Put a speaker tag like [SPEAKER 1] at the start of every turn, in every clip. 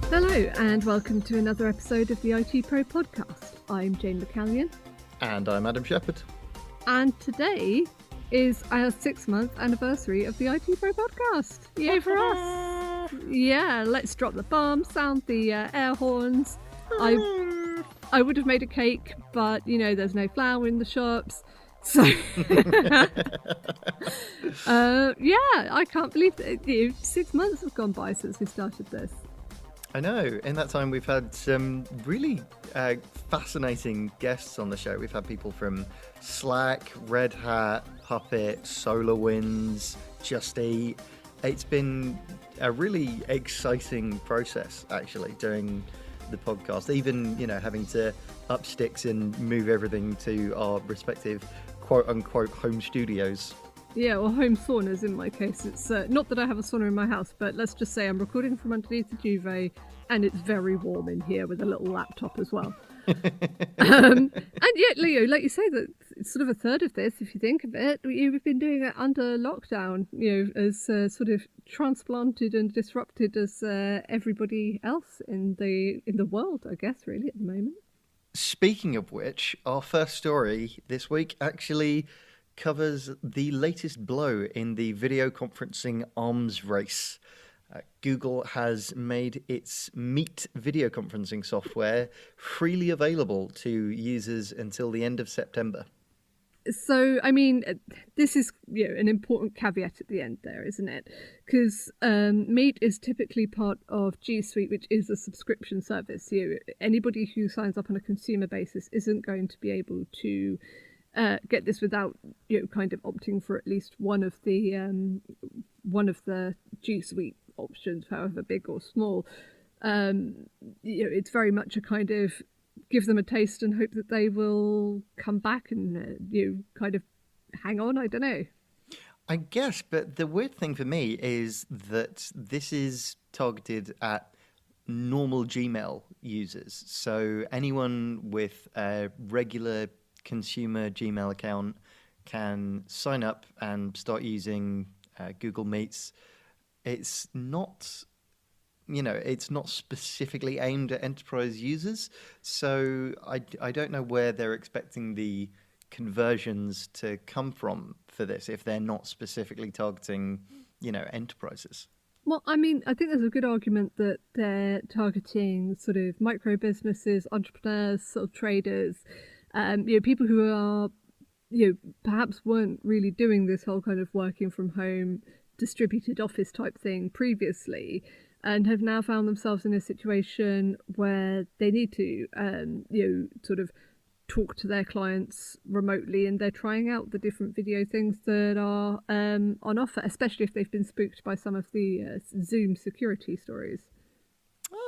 [SPEAKER 1] Hello and welcome to another episode of the ITPro Podcast. I'm Jane McCallion.
[SPEAKER 2] And I'm Adam Shepherd.
[SPEAKER 1] And today is our 6-month anniversary of the ITPro Podcast. Yay for us! Yeah, let's drop the bomb, sound the air horns. I would have made a cake, but there's no flour in the shops. So, I can't believe that 6 months have gone by since we started this.
[SPEAKER 2] I know. In that time, we've had some really fascinating guests on the show. We've had people from Slack, Red Hat, Puppet, SolarWinds, Just Eat. It's been a really exciting process, actually, doing the podcast. Even, having to up sticks and move everything to our respective quote-unquote home studios.
[SPEAKER 1] Yeah, or home saunas in my case. It's not that I have a sauna in my house, but let's just say I'm recording from underneath the duvet and it's very warm in here with a little laptop as well. And yet, Leo, like you say, that it's sort of a third of this, if you think of it, we've been doing it under lockdown, as sort of transplanted and disrupted as everybody else in the world, I guess, really, at the moment.
[SPEAKER 2] Speaking of which, our first story this week actually covers the latest blow in the video conferencing arms race. Google has made its Meet video conferencing software freely available to users until the end of September.
[SPEAKER 1] So, this is an important caveat at the end there, isn't it? Because Meet is typically part of G Suite, which is a subscription service. Anybody who signs up on a consumer basis isn't going to be able to get this without kind of opting for at least one of the G Suite options, however big or small. It's very much a kind of give them a taste and hope that they will come back and kind of hang on. I don't know.
[SPEAKER 2] I guess, but the weird thing for me is that this is targeted at normal Gmail users. So anyone with a regular consumer Gmail account can sign up and start using Google Meets. It's not, it's not specifically aimed at enterprise users. So I don't know where they're expecting the conversions to come from for this if they're not specifically targeting, enterprises.
[SPEAKER 1] Well, I think there's a good argument that they're targeting sort of micro businesses, entrepreneurs, sort of traders, people who are, perhaps weren't really doing this whole kind of working from home, distributed office type thing previously, and have now found themselves in a situation where they need to, sort of talk to their clients remotely, and they're trying out the different video things that are on offer, especially if they've been spooked by some of the Zoom security stories.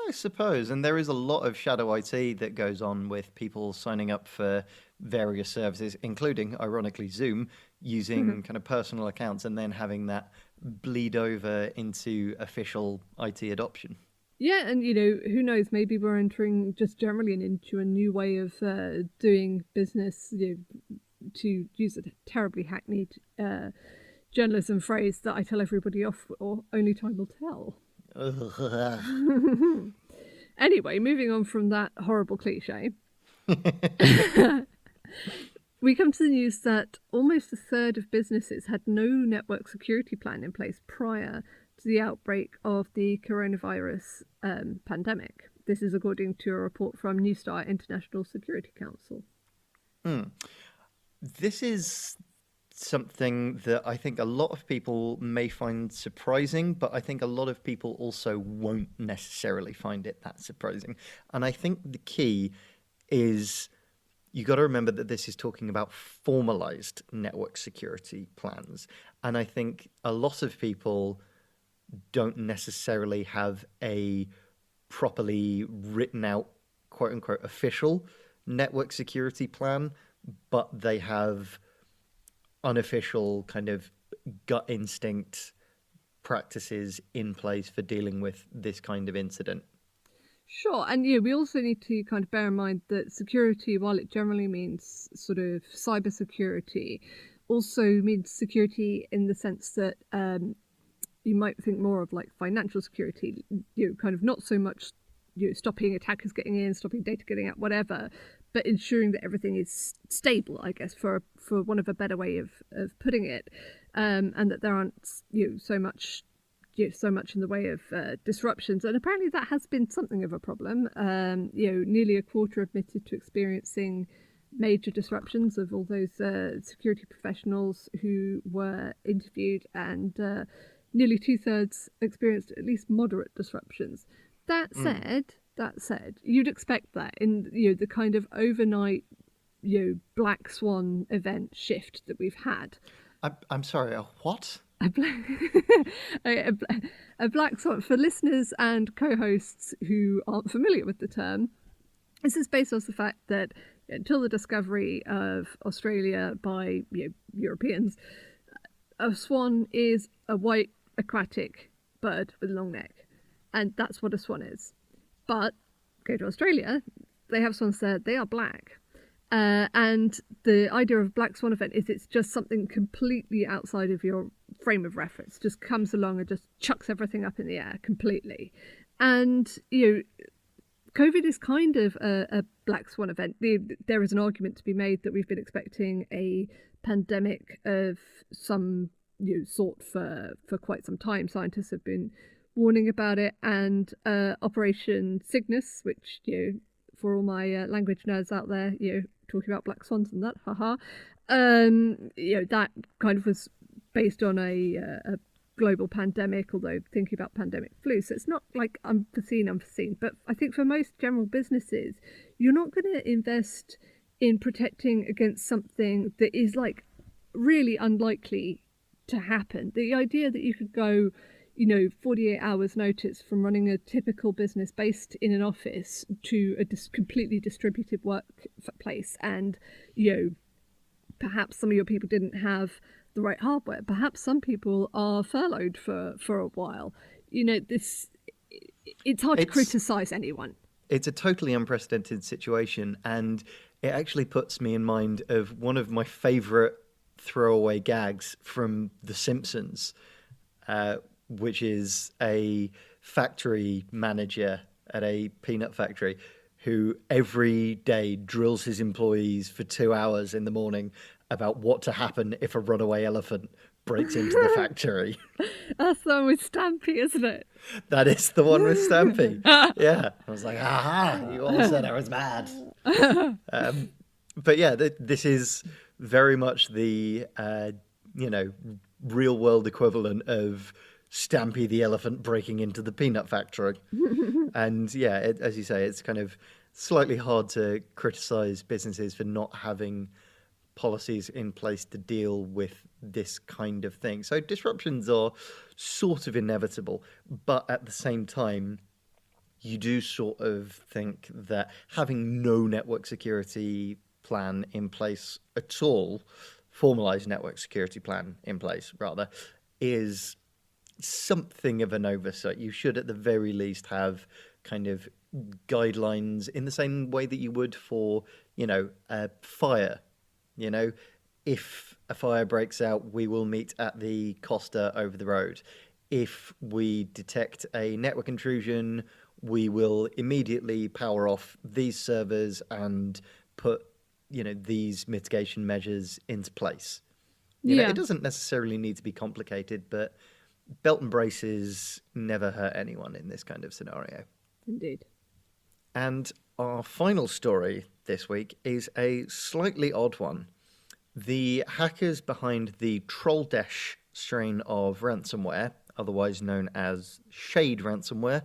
[SPEAKER 2] I suppose, and there is a lot of shadow IT that goes on with people signing up for various services, including, ironically, Zoom, using kind of personal accounts and then having that bleed over into official IT adoption.
[SPEAKER 1] Yeah, and who knows, maybe we're entering just generally into a new way of doing business, to use a terribly hackneyed journalism phrase that I tell everybody off for, only time will tell. Anyway, moving on from that horrible cliche, we come to the news that almost a third of businesses had no network security plan in place prior to the outbreak of the coronavirus pandemic. This is according to a report from New Start International Security Council.
[SPEAKER 2] This is something that I think a lot of people may find surprising, but I think a lot of people also won't necessarily find it that surprising. And I think the key is you got to remember that this is talking about formalized network security plans. And I think a lot of people don't necessarily have a properly written out, quote unquote, official network security plan, but they have unofficial kind of gut instinct practices in place for dealing with this kind of incident.
[SPEAKER 1] Sure, and we also need to kind of bear in mind that security, while it generally means sort of cyber security, also means security in the sense that you might think more of like financial security, kind of not so much stopping attackers getting in, stopping data getting out, whatever, but ensuring that everything is stable, I guess, for want of a better way of putting it, and that there aren't so much in the way of disruptions. And apparently that has been something of a problem. Nearly a quarter admitted to experiencing major disruptions of all those security professionals who were interviewed, and nearly 2/3 experienced at least moderate disruptions. That said, you'd expect that in the kind of overnight black swan event shift that we've had.
[SPEAKER 2] I'm sorry, a what?
[SPEAKER 1] A black swan, for listeners and co-hosts who aren't familiar with the term, this is based on the fact that until the discovery of Australia by Europeans, a swan is a white aquatic bird with a long neck, and that's what a swan is. But go to Australia, they have swans there, they are black. And the idea of black swan event is it's just something completely outside of your frame of reference, just comes along and just chucks everything up in the air completely. And COVID is kind of a black swan event. There is an argument to be made that we've been expecting a pandemic of some sort for quite some time. Scientists have been warning about it, and Operation Cygnus, which for all my language nerds out there, talking about black swans and that, haha. That kind of was based on a global pandemic, although thinking about pandemic flu. So it's not like unforeseen. But I think for most general businesses, you're not going to invest in protecting against something that is like really unlikely to happen. The idea that you could go 48 hours notice from running a typical business based in an office to a completely distributed workplace, and perhaps some of your people didn't have the right hardware, perhaps some people are furloughed for a while. It's hard to criticize anyone.
[SPEAKER 2] It's a totally unprecedented situation, and it actually puts me in mind of one of my favorite throwaway gags from The Simpsons, which is a factory manager at a peanut factory who every day drills his employees for 2 hours in the morning about what to happen if a runaway elephant breaks into the factory.
[SPEAKER 1] That's the one with Stampy, isn't it?
[SPEAKER 2] That is the one with Stampy. Yeah. I was like, aha, you all said I was mad. But yeah, this is very much the, real world equivalent of Stampy the elephant breaking into the peanut factory. And yeah, as you say, it's kind of slightly hard to criticize businesses for not having policies in place to deal with this kind of thing. So disruptions are sort of inevitable, but at the same time, you do sort of think that having no network security plan in place at all, formalized network security plan in place rather, is something of an oversight. You should at the very least have kind of guidelines in the same way that you would for, a fire. If a fire breaks out, we will meet at the Costa over the road. If we detect a network intrusion, we will immediately power off these servers and put, these mitigation measures into place. It doesn't necessarily need to be complicated, but belt and braces never hurt anyone in this kind of scenario.
[SPEAKER 1] Indeed.
[SPEAKER 2] And our final story this week is a slightly odd one. The hackers behind the Trolldash strain of ransomware, otherwise known as Shade ransomware,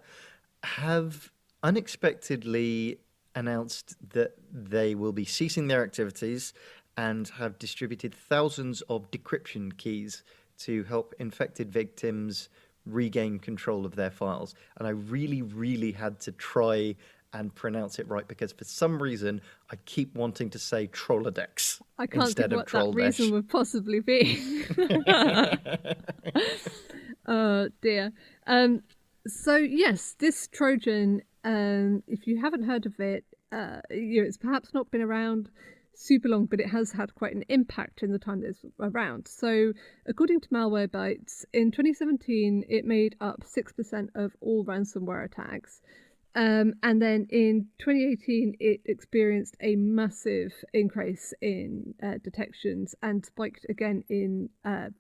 [SPEAKER 2] have unexpectedly announced that they will be ceasing their activities and have distributed thousands of decryption keys to help infected victims regain control of their files. And I really, really had to try and pronounce it right, because for some reason I keep wanting to say Trollodex
[SPEAKER 1] I can't
[SPEAKER 2] instead
[SPEAKER 1] think
[SPEAKER 2] of
[SPEAKER 1] what
[SPEAKER 2] Trolldash.
[SPEAKER 1] That reason would possibly be. Oh dear. So yes, this Trojan, if you haven't heard of it, it's perhaps not been around super long, but it has had quite an impact in the time that it's around. So according to Malwarebytes, in 2017 it made up 6% of all ransomware attacks. And then in 2018, it experienced a massive increase in detections and spiked again in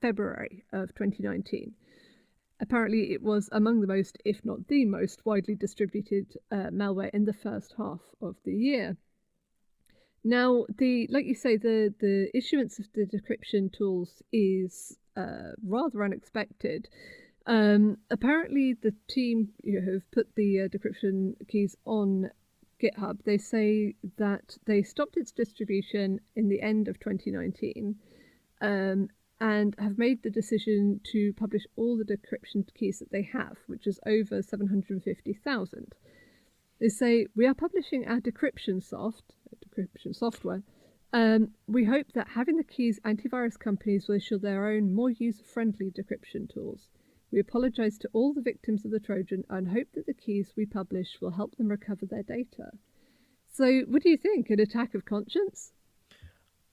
[SPEAKER 1] February of 2019. Apparently, it was among the most, if not the most, widely distributed malware in the first half of the year. Now, like you say, the issuance of the decryption tools is rather unexpected. Apparently, the team have put the decryption keys on GitHub. They say that they stopped its distribution in the end of 2019 and have made the decision to publish all the decryption keys that they have, which is over 750,000. They say, we are publishing our decryption software. We hope that having the keys, antivirus companies will issue their own, more user-friendly decryption tools. We apologise to all the victims of the Trojan and hope that the keys we publish will help them recover their data. So, what do you think? An attack of conscience?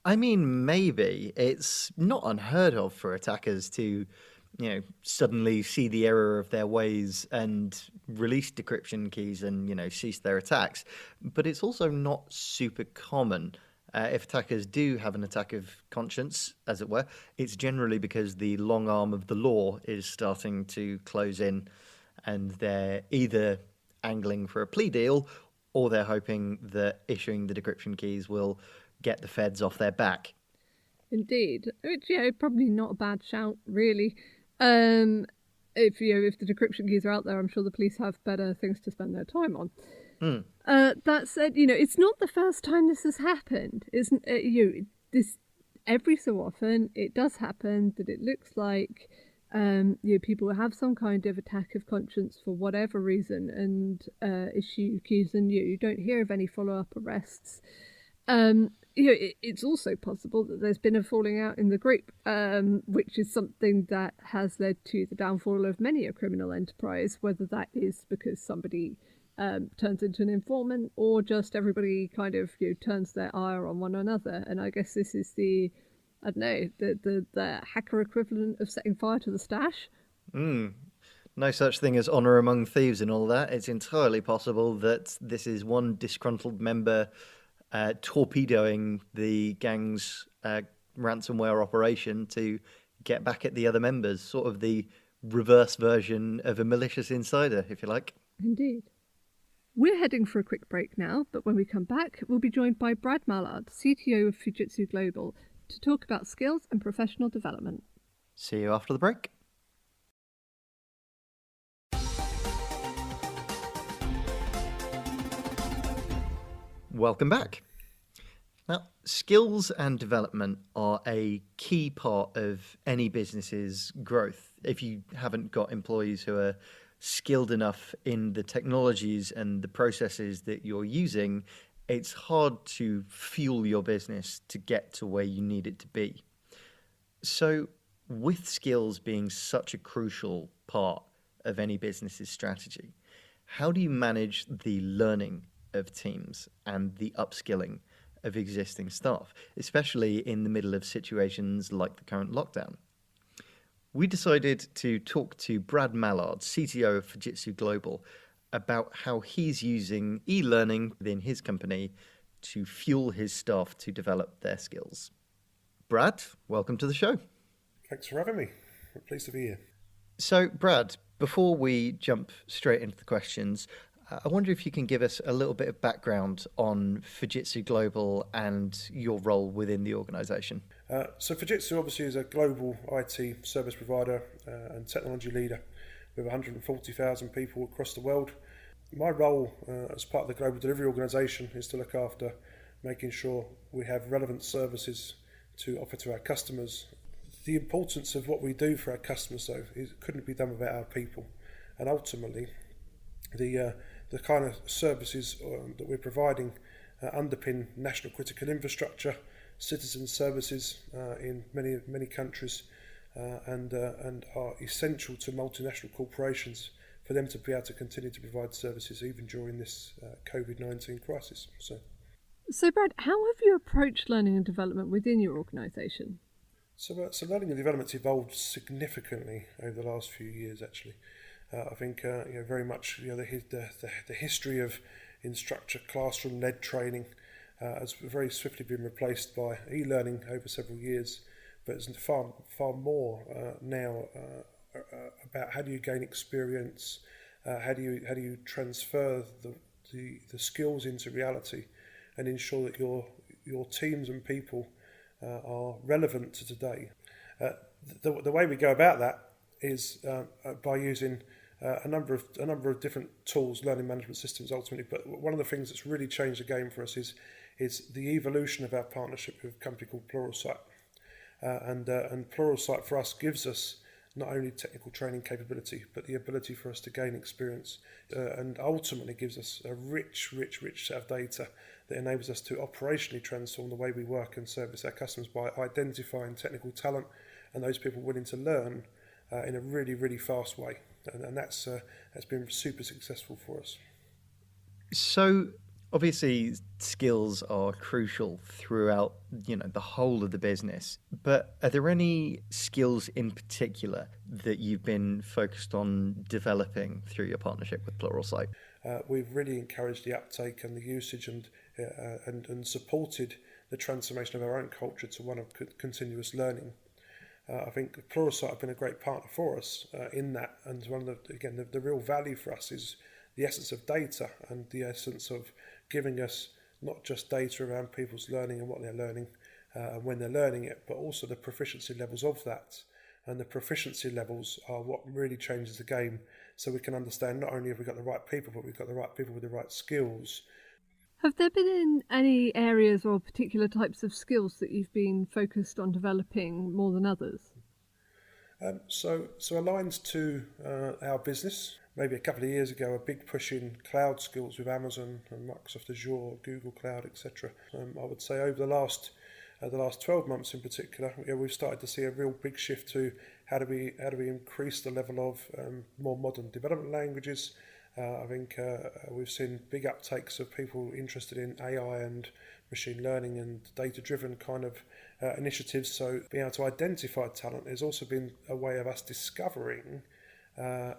[SPEAKER 2] I mean, maybe. It's not unheard of for attackers to, suddenly see the error of their ways and release decryption keys and, cease their attacks. But it's also not super common. If attackers do have an attack of conscience, as it were, it's generally because the long arm of the law is starting to close in and they're either angling for a plea deal or they're hoping that issuing the decryption keys will get the feds off their back.
[SPEAKER 1] Indeed. Which, probably not a bad shout, really. If the decryption keys are out there, I'm sure the police have better things to spend their time on. That said, it's not the first time this has happened, isn't it? This every so often it does happen that it looks like people have some kind of attack of conscience for whatever reason and issue keys, and you don't hear of any follow-up arrests. It's also possible that there's been a falling out in the group, which is something that has led to the downfall of many a criminal enterprise, whether that is because somebody turns into an informant or just everybody kind of turns their ire on one another. And I guess this is the hacker equivalent of setting fire to the stash.
[SPEAKER 2] No such thing as honour among thieves and all that. It's entirely possible that this is one disgruntled member torpedoing the gang's ransomware operation to get back at the other members, sort of the reverse version of a malicious insider, if you like.
[SPEAKER 1] Indeed. We're heading for a quick break now, but when we come back, we'll be joined by Brad Mallard, CTO of Fujitsu Global, to talk about skills and professional development.
[SPEAKER 2] See you after the break. Welcome back. Now, skills and development are a key part of any business's growth. If you haven't got employees who are skilled enough in the technologies and the processes that you're using, it's hard to fuel your business to get to where you need it to be. So, with skills being such a crucial part of any business's strategy, how do you manage the learning of teams and the upskilling of existing staff, especially in the middle of situations like the current lockdown? We decided to talk to Brad Mallard, CTO of Fujitsu Global, about how he's using e-learning within his company to fuel his staff to develop their skills. Brad, welcome to the show.
[SPEAKER 3] Thanks for having me. I'm pleased to be here.
[SPEAKER 2] So, Brad, before we jump straight into the questions, I wonder if you can give us a little bit of background on Fujitsu Global and your role within the organisation.
[SPEAKER 3] So Fujitsu obviously is a global IT service provider and technology leader with 140,000 people across the world. My role as part of the global delivery organisation is to look after making sure we have relevant services to offer to our customers. The importance of what we do for our customers, though, couldn't be done without our people. And ultimately, the kind of services that we're providing underpin national critical infrastructure, citizen services in many countries, and are essential to multinational corporations for them to be able to continue to provide services even during this COVID-19 crisis.
[SPEAKER 1] So Brad, how have you approached learning and development within your organisation?
[SPEAKER 3] So learning and development's evolved significantly over the last few years, actually. I think very much the history of instructor classroom-led training has very swiftly been replaced by e-learning over several years, but it's far more now about how do you gain experience, how do you transfer the skills into reality, and ensure that your teams and people are relevant to today. The way we go about that is by using a number of different tools, learning management systems ultimately. But one of the things that's really changed the game for us is the evolution of our partnership with a company called Pluralsight. And Pluralsight for us gives us not only technical training capability, but the ability for us to gain experience, and ultimately gives us a rich set of data that enables us to operationally transform the way we work and service our customers by identifying technical talent and those people willing to learn in a really fast way. And that's been super successful for us.
[SPEAKER 2] So obviously skills are crucial throughout, the whole of the business. But are there any skills in particular that you've been focused on developing through your partnership with Pluralsight?
[SPEAKER 3] We've really encouraged the uptake and the usage and supported the transformation of our own culture to one of continuous learning. I think Pluralsight have been a great partner for us in that, and one of the real value for us is the essence of data and the essence of giving us not just data around people's learning and what they're learning and when they're learning it, but also the proficiency levels of that. And the proficiency levels are what really changes the game, so we can understand not only have we got the right people, but we've got the right people with the right skills.
[SPEAKER 1] Have there been any areas or particular types of skills that you've been focused on developing more than others?
[SPEAKER 3] So aligned to our business, maybe a couple of years ago, a big push in cloud skills with Amazon and Microsoft Azure, Google Cloud, etc. I would say over the last 12 months in particular, we've started to see a real big shift to how do we increase the level of more modern development languages. I think we've seen big uptakes of people interested in AI and machine learning and data-driven kind of initiatives. So being able to identify talent has also been a way of us discovering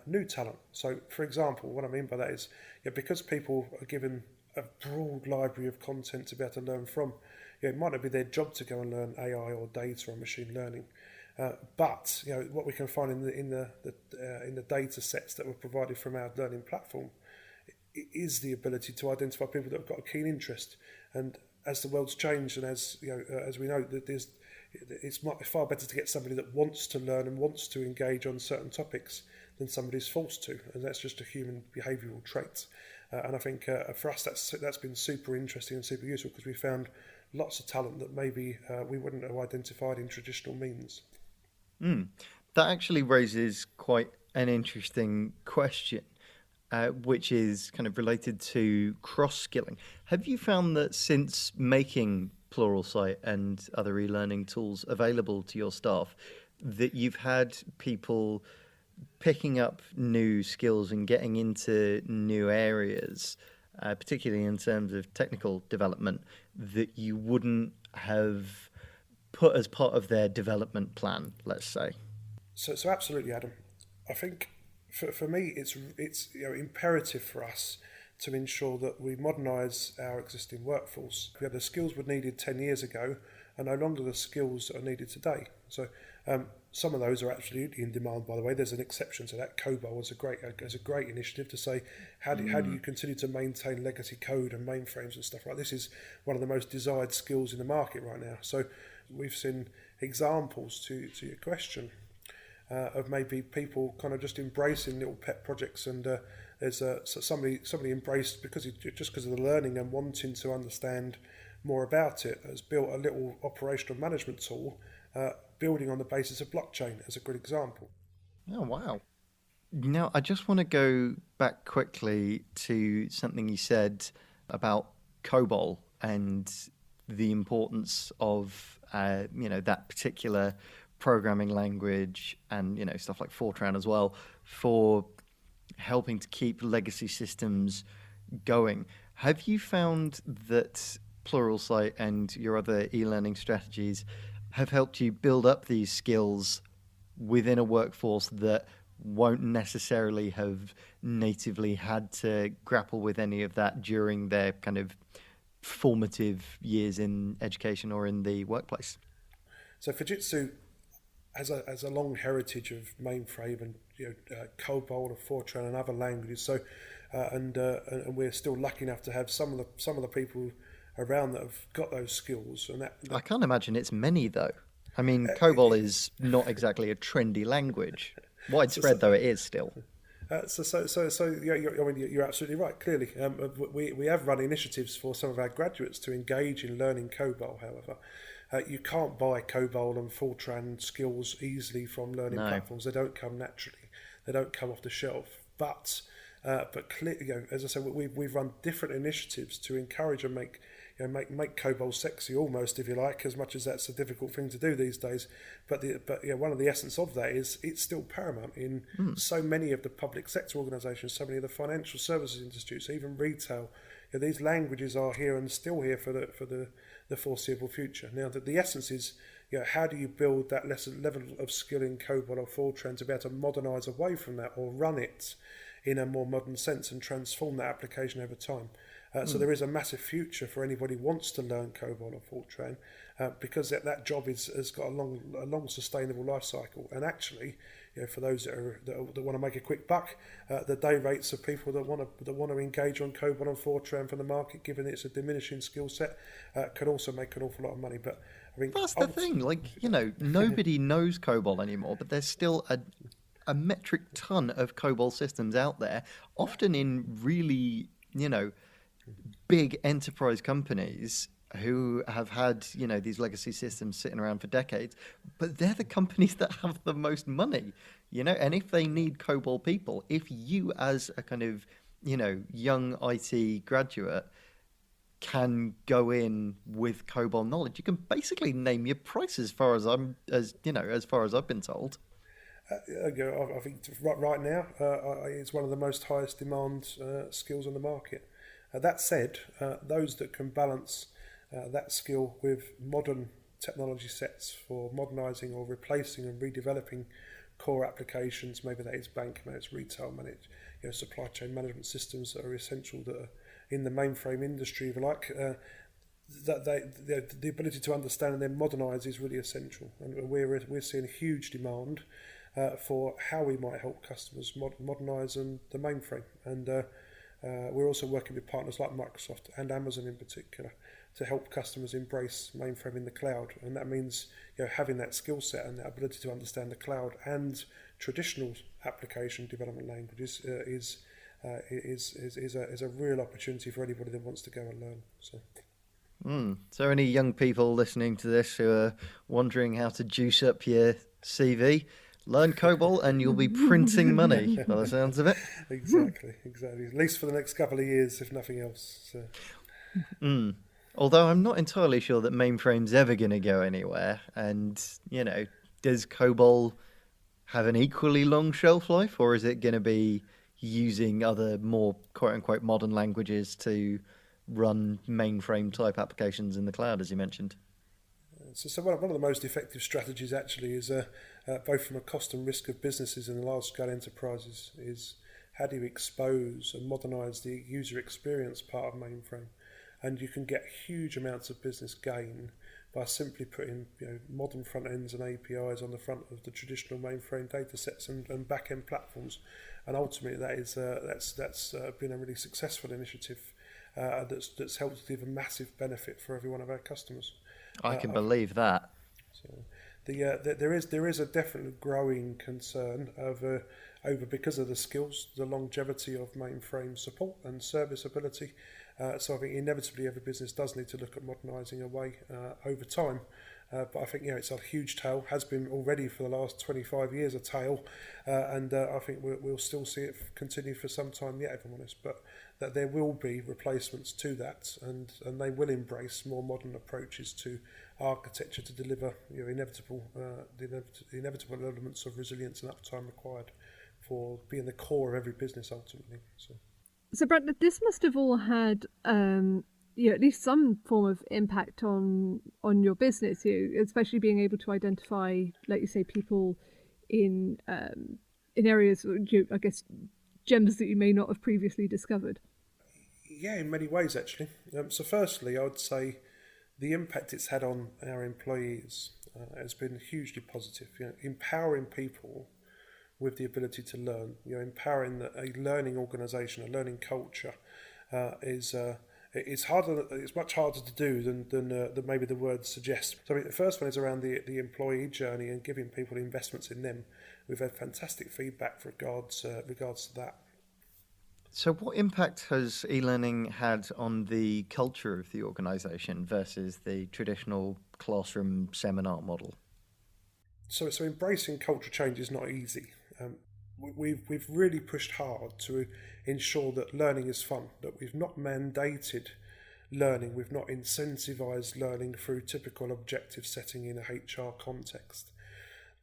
[SPEAKER 3] new talent. So, for example, what I mean by that is because people are given a broad library of content to be able to learn from, it might not be their job to go and learn AI or data or machine learning. But what we can find in the data sets that were provided from our learning platform is the ability to identify people that have got a keen interest. And as the world's changed, and as we know, that it's far better to get somebody that wants to learn and wants to engage on certain topics than somebody who's forced to, and that's just a human behavioural trait. And I think for us that's been super interesting and super useful, because we found lots of talent that maybe we wouldn't have identified in traditional means.
[SPEAKER 2] That actually raises quite an interesting question, which is kind of related to cross-skilling. Have you found that since making Pluralsight and other e-learning tools available to your staff, that you've had people picking up new skills and getting into new areas, particularly in terms of technical development, that you wouldn't have put as part of their development plan, let's say?
[SPEAKER 3] So absolutely, Adam. I think for me, it's imperative for us to ensure that we modernise our existing workforce. The skills were needed 10 years ago are no longer the skills that are needed today. So some of those are absolutely in demand, by the way. There's an exception to that. COBOL is a great initiative to say, how do you continue to maintain legacy code and mainframes and stuff like this? Is one of the most desired skills in the market right now. So we've seen examples to your question of maybe people kind of just embracing little pet projects, and there's somebody embraced because of the learning and wanting to understand more about it, has built a little operational management tool building on the basis of blockchain as a good example.
[SPEAKER 2] Oh, wow. Now, I just want to go back quickly to something you said about COBOL and the importance of that particular programming language, and stuff like Fortran as well, for helping to keep legacy systems going. Have you found that Pluralsight and your other e-learning strategies have helped you build up these skills within a workforce that won't necessarily have natively had to grapple with any of that during their kind of formative years in education or in the workplace.
[SPEAKER 3] So Fujitsu has a long heritage of mainframe and COBOL and Fortran and other languages. So and we're still lucky enough to have some of the people around that have got those skills. And that
[SPEAKER 2] I can't imagine it's many though. I mean, COBOL is not exactly a trendy language, widespread though it is still.
[SPEAKER 3] You're absolutely right. Clearly, we have run initiatives for some of our graduates to engage in learning COBOL. However, you can't buy COBOL and Fortran skills easily from learning platforms. They don't come naturally. They don't come off the shelf. But clearly, as I said, we've run different initiatives to encourage and make COBOL sexy, almost, if you like, as much as that's a difficult thing to do these days. But one of the essence of that is it's still paramount in so many of the public sector organisations, so many of the financial services institutes, even retail. These languages are here and still here for the foreseeable future. Now, the essence is, how do you build that level of skill in COBOL or Fortran to be able to modernise away from that or run it in a more modern sense and transform that application over time? So there is a massive future for anybody who wants to learn COBOL or Fortran because that job has got a long sustainable life cycle. And actually, for those that want to make a quick buck, the day rates of people that want to engage on COBOL and Fortran from the market, given it's a diminishing skill set, can also make an awful lot of money. But I mean,
[SPEAKER 2] that's the thing. Nobody knows COBOL anymore, but there's still a metric ton of COBOL systems out there, often in really, big enterprise companies who have had, these legacy systems sitting around for decades, but they're the companies that have the most money, and if they need COBOL people, if you as a kind of, young IT graduate can go in with COBOL knowledge, you can basically name your price as far as I've been told.
[SPEAKER 3] I think right now it's one of the most highest demand skills on the market. That said, those that can balance that skill with modern technology sets for modernising or replacing and redeveloping core applications, maybe that is bank, maybe it's retail managed, supply chain management systems that are essential, that are in the mainframe industry, if you like, the ability to understand and then modernise is really essential. And we're seeing a huge demand for how we might help customers modernise the mainframe. And we're also working with partners like Microsoft and Amazon in particular to help customers embrace mainframe in the cloud. And that means having that skill set and the ability to understand the cloud and traditional application development languages is a real opportunity for anybody that wants to go and learn.
[SPEAKER 2] So any young people listening to this who are wondering how to juice up your CV, learn COBOL and you'll be printing money by the sounds of it.
[SPEAKER 3] Exactly. At least for the next couple of years, if nothing else. So.
[SPEAKER 2] Although I'm not entirely sure that mainframe's ever going to go anywhere. And, does COBOL have an equally long shelf life, or is it going to be using other more quote-unquote modern languages to run mainframe type applications in the cloud, as you mentioned?
[SPEAKER 3] So one of the most effective strategies actually is both from a cost and risk of businesses and large-scale enterprises is how do you expose and modernise the user experience part of mainframe. And you can get huge amounts of business gain by simply putting modern front ends and APIs on the front of the traditional mainframe data sets and back-end platforms. And ultimately that's been a really successful initiative that's helped to give a massive benefit for every one of our customers.
[SPEAKER 2] I can believe that.
[SPEAKER 3] So there is a definitely growing concern over because of the skills, the longevity of mainframe support and serviceability. So I think inevitably every business does need to look at modernising away over time. But I think it's a huge tail, has been already for the last 25 years a tail, and I think we'll still see it continue for some time yet, if I'm honest. But that there will be replacements to that, and they will embrace more modern approaches to architecture to deliver the inevitable elements of resilience and uptime required for being the core of every business ultimately.
[SPEAKER 1] So Brad, this must have all had at least some form of impact on your business, especially being able to identify, like you say, people in in areas, I guess, gems that you may not have previously discovered?
[SPEAKER 3] Yeah, in many ways, actually. So firstly, I would say the impact it's had on our employees has been hugely positive. Empowering people with the ability to learn, empowering a learning organisation, a learning culture is harder. It's much harder to do than maybe the word suggests. So the first one is around the employee journey and giving people investments in them. We've had fantastic feedback regards to that.
[SPEAKER 2] So what impact has e-learning had on the culture of the organisation versus the traditional classroom seminar model?
[SPEAKER 3] So embracing culture change is not easy. We've really pushed hard to ensure that learning is fun, that we've not mandated learning, we've not incentivised learning through typical objective setting in a HR context.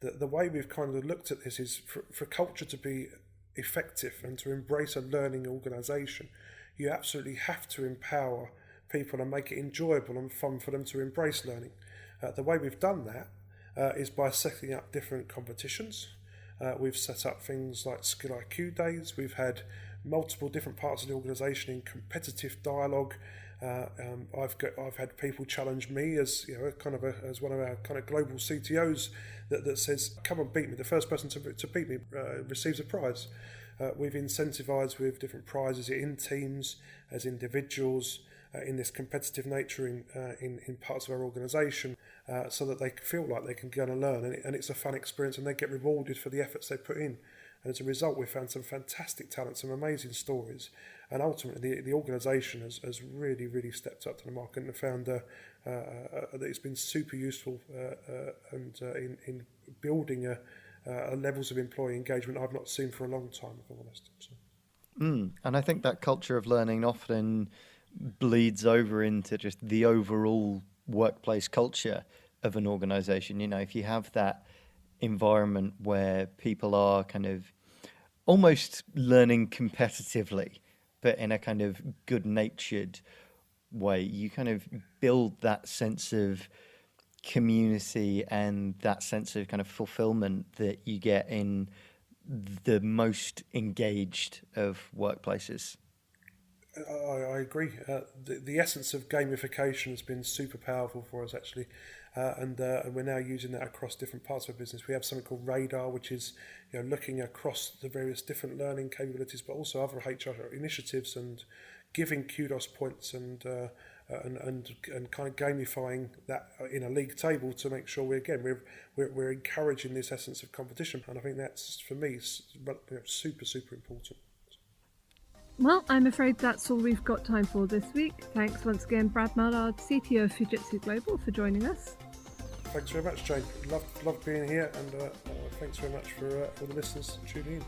[SPEAKER 3] The way we've kind of looked at this is for culture to be effective and to embrace a learning organisation, you absolutely have to empower people and make it enjoyable and fun for them to embrace learning. The way we've done that is by setting up different competitions. We've set up things like Skill IQ days. We've had multiple different parts of the organisation in competitive dialogue. I've had people challenge me as as one of our kind of global CTOs that says, "Come and beat me." The first person to beat me receives a prize. We've incentivised with different prizes in teams, as individuals, in this competitive nature in parts of our organisation, so that they feel like they can go and learn, and it's a fun experience, and they get rewarded for the efforts they put in. And as a result, we've found some fantastic talent, some amazing stories, and ultimately the organisation has really, really stepped up to the mark and found that it's been super useful in building levels of employee engagement I've not seen for a long time, if I'm honest. So.
[SPEAKER 2] And I think that culture of learning often bleeds over into just the overall workplace culture of an organisation. If you have that environment where people are kind of almost learning competitively, but in a kind of good-natured way, you kind of build that sense of community and that sense of kind of fulfillment that you get in the most engaged of workplaces.
[SPEAKER 3] I agree. The essence of gamification has been super powerful for us, actually, and we're now using that across different parts of our business. We have something called Radar, which is looking across the various different learning capabilities, but also other HR initiatives, and giving kudos points and kind of gamifying that in a league table to make sure we're encouraging this essence of competition. And I think that's, for me, super important.
[SPEAKER 1] Well, I'm afraid that's all we've got time for this week. Thanks once again, Brad Mallard, CTO of Fujitsu Global, for joining us.
[SPEAKER 3] Thanks very much, Jane. Love being here, and thanks very much for all the listeners tuning in.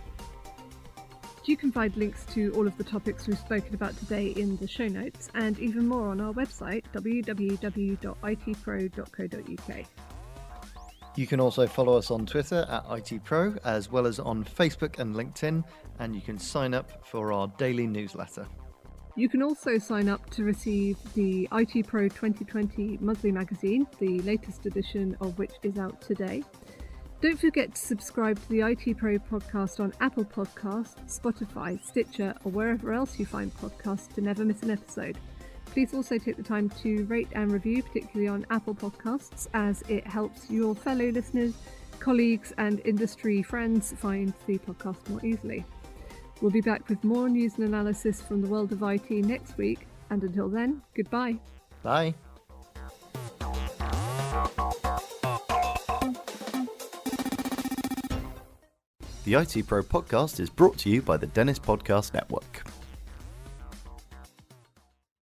[SPEAKER 1] You can find links to all of the topics we've spoken about today in the show notes, and even more on our website, www.itpro.co.uk.
[SPEAKER 2] You can also follow us on Twitter at ITPro, as well as on Facebook and LinkedIn, and you can sign up for our daily newsletter.
[SPEAKER 1] You can also sign up to receive the ITPro 2020 monthly magazine, the latest edition of which is out today. Don't forget to subscribe to the ITPro podcast on Apple Podcasts, Spotify, Stitcher, or wherever else you find podcasts to never miss an episode. Please also take the time to rate and review, particularly on Apple Podcasts, as it helps your fellow listeners, colleagues, and industry friends find the podcast more easily. We'll be back with more news and analysis from the world of IT next week, and until then, goodbye.
[SPEAKER 2] Bye.
[SPEAKER 4] The ITPro Podcast is brought to you by the Dennis Podcast Network.